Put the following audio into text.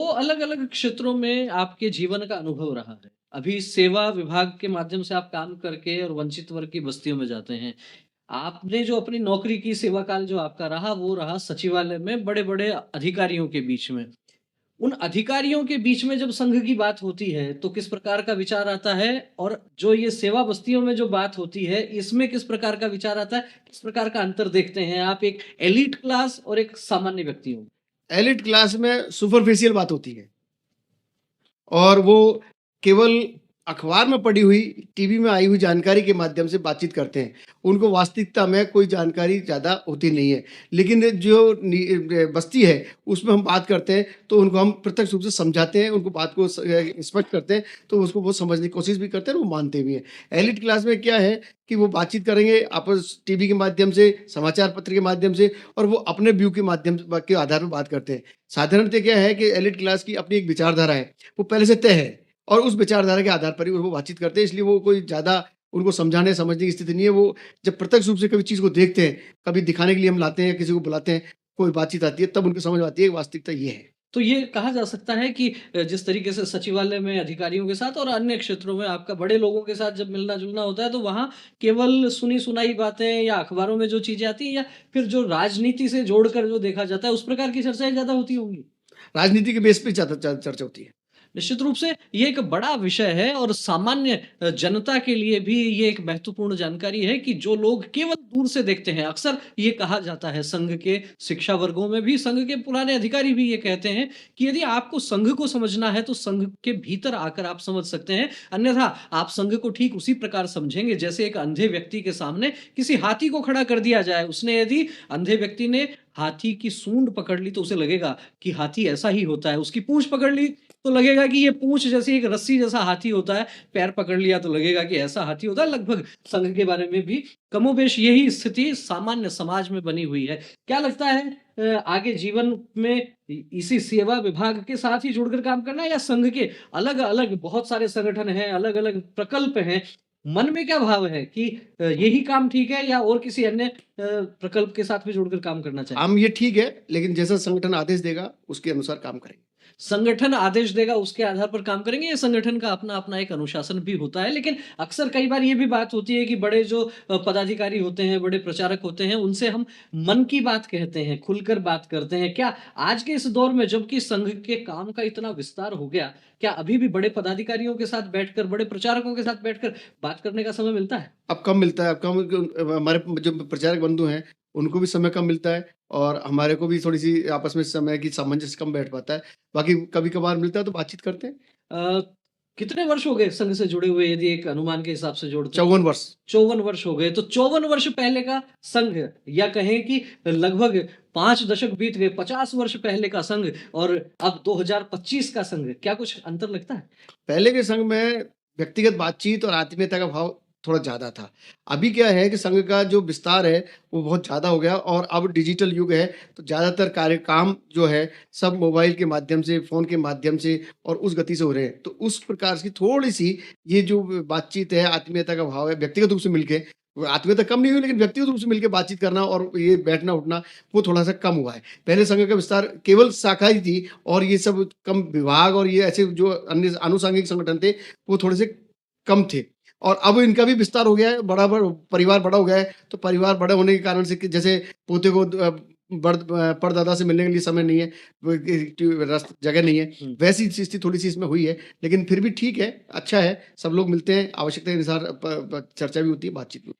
वो अलग-अलग क्षेत्रों में आपके जीवन का अनुभव रहा है। अभी सेवा विभाग के माध्यम से आप काम करके और वंचित वर्ग की बस्तियों में जाते हैं। आपने जो अपनी नौकरी की सेवा काल जो आपका रहा, वो रहा सचिवालय में बड़े-बड़े अधिकारियों के बीच में। उन अधिकारियों के बीच में जब संघ की बात होती है, तो किस प्रकार का विचार आता है? और जो ये सेवा बस्तियों में जो बात होती है, इसमें किस प्रकार का विचार आता है? किस प्रकार का अंतर देखते हैं आप एक एलीट क्लास और एक सामान्य व्यक्तियों में? एलिट क्लास में सुपरफिशियल बात होती है और वो केवल अखबार में पढ़ी हुई, टीवी में आई हुई जानकारी के माध्यम से बातचीत करते हैं। उनको वास्तविकता में कोई जानकारी ज़्यादा होती नहीं है। लेकिन जो बस्ती है, उसमें हम बात करते हैं, तो उनको हम प्रत्यक्ष रूप से समझाते हैं, उनको बात को स्पष्ट करते हैं, तो उसको वो समझने की कोशिश भी करते हैं और वो मानते भी हैं। एलिट क्लास में क्या है कि वो बातचीत करेंगे आपस टीवी के माध्यम से, समाचार पत्र के माध्यम से और वो अपने व्यू के माध्यम के आधार पर बात करते हैं। साधारणतः क्या है कि एलिट क्लास की अपनी एक विचारधारा है, वो पहले से तय है और उस विचारधारा के आधार पर ही वो बातचीत करते हैं, इसलिए वो कोई ज़्यादा उनको समझाने समझने की स्थिति नहीं है। वो जब प्रत्यक्ष रूप से कभी चीज़ को देखते हैं, कभी दिखाने के लिए हम लाते हैं, किसी को बुलाते हैं, कोई बातचीत आती है, तब उनको समझ में आती है कि वास्तविकता ये है। तो ये कहा जा सकता है कि जिस तरीके से सचिवालय में अधिकारियों के साथ और अन्य क्षेत्रों में आपका बड़े लोगों के साथ जब मिलना-जुलना होता है, तो वहाँ केवल सुनी-सुनाई बातें या अखबारों में जो चीज़ें आती हैं या फिर जो राजनीति से जोड़कर जो देखा जाता है, उस प्रकार की चर्चाएँ ज़्यादा होती होंगी? राजनीति के बेस पे ज़्यादा चर्चा होती है। निश्चित रूप से ये एक बड़ा विषय है और सामान्य जनता के लिए भी ये एक महत्वपूर्ण जानकारी है कि जो लोग केवल दूर से देखते हैं, अक्सर ये कहा जाता है संघ के शिक्षा वर्गों में भी, संघ के पुराने अधिकारी भी ये कहते हैं कि यदि आपको संघ को समझना है तो संघ के भीतर आकर आप समझ सकते हैं, अन्यथा आप संघ को ठीक उसी प्रकार समझेंगे जैसे एक अंधे व्यक्ति के सामने किसी हाथी को खड़ा कर दिया जाए, उसने यदि अंधे व्यक्ति ने हाथी की सूंड पकड़ ली तो उसे लगेगा कि हाथी ऐसा ही होता है, उसकी पूंछ पकड़ ली तो लगेगा कि ये पूंछ जैसी एक रस्सी जैसा हाथी होता है, पैर पकड़ लिया तो लगेगा कि ऐसा हाथी होता है। लगभग संघ के बारे में भी कमोबेश यही स्थिति सामान्य समाज में बनी हुई है। क्या लगता है आगे जीवन में इसी सेवा विभाग के साथ ही जुड़कर काम करना है या संघ के अलग-अलग बहुत सारे संगठन हैं, अलग-अलग प्रकल्प हैं। मन में क्या भाव है कि यही काम ठीक है या और किसी अन्य प्रकल्प के साथ भी जुड़कर काम करना चाहिए? हम ये ठीक है, लेकिन जैसा संगठन आदेश देगा, उसके अनुसार काम करेंगे। संगठन आदेश देगा उसके आधार पर काम करेंगे या संगठन का अपना-अपना एक अनुशासन भी होता है। लेकिन अक्सर कई बार ये भी बात होती है कि बड़े जो पदाधिकारी होते हैं, बड़े प्रचारक होते हैं, उनसे हम मन की बात कहते हैं, खुलकर बात करते हैं। क्या आज के इस दौर में जबकि संघ के काम का इतना विस्तार हो गया, क्या अभी भी बड़े पदाधिकारियों के साथ बैठकर, बड़े प्रचारकों के साथ बैठकर बात करने का समय मिलता है? अब कम मिलता है, अब कम हमारे जो प्रचारक बंधु हैं, उनको भी समय कम मिलता है और हमारे को भी थोड़ी-सी आपस में समय की सामंजस्य कम बैठ पाता है। बाकी कभी-कभार मिलता है तो बातचीत करते हैं। अ, कितने वर्ष हो गए संघ से जुड़े हुए यदि एक अनुमान के हिसाब से जोड़ते हैं? 54 वर्ष। 54 वर्ष हो गए, तो 54 वर्ष पहले का संघ या कहें कि लगभग 5 दशक बीत गए, 50 वर्ष पहले का संघ और अब 2025 का संघ, क्या कुछ अंतर लगता है? पहले के संघ में व्यक्तिगत बातचीत और आत्मीयता का भाव थोड़ा ज़्यादा था। अभी क्या है कि संघ का जो विस्तार है, वो बहुत ज़्यादा हो गया और अब डिजिटल युग है, तो ज़्यादातर कार्य काम जो है, सब मोबाइल के माध्यम से, फ़ोन के माध्यम से और उस गति से हो रहे हैं। तो उस प्रकार की थोड़ी-सी ये जो बातचीत है, आत्मीयता का भाव है, व्यक्तिगत रूप से मिलके आत्मीयता कम नहीं हुई, लेकिन व्यक्तिगत रूप से मिलके बातचीत करना और ये बैठना-उठना, वो थोड़ा-सा कम हुआ है। पहले संघ का विस्तार केवल शाखा ही थी और ये सब कम विभाग और ये ऐसे जो अन्य आनुषंगिक संगठन थे, वो थोड़े से कम थे और अब इनका भी विस्तार हो गया है, परिवार बड़ा हो गया है, तो परिवार बड़े होने के कारण से कि जैसे पोते को परदादा से मिलने के लिए समय नहीं है, जगह नहीं है, हुँ। वैसी स्थिति थोड़ी-सी इसमें हुई है, लेकिन फिर भी ठीक है, अच्छा है, सब लोग मिलते हैं, आवश्यकता के अनुसार प प चर्चा भी होती है, बातचीत भी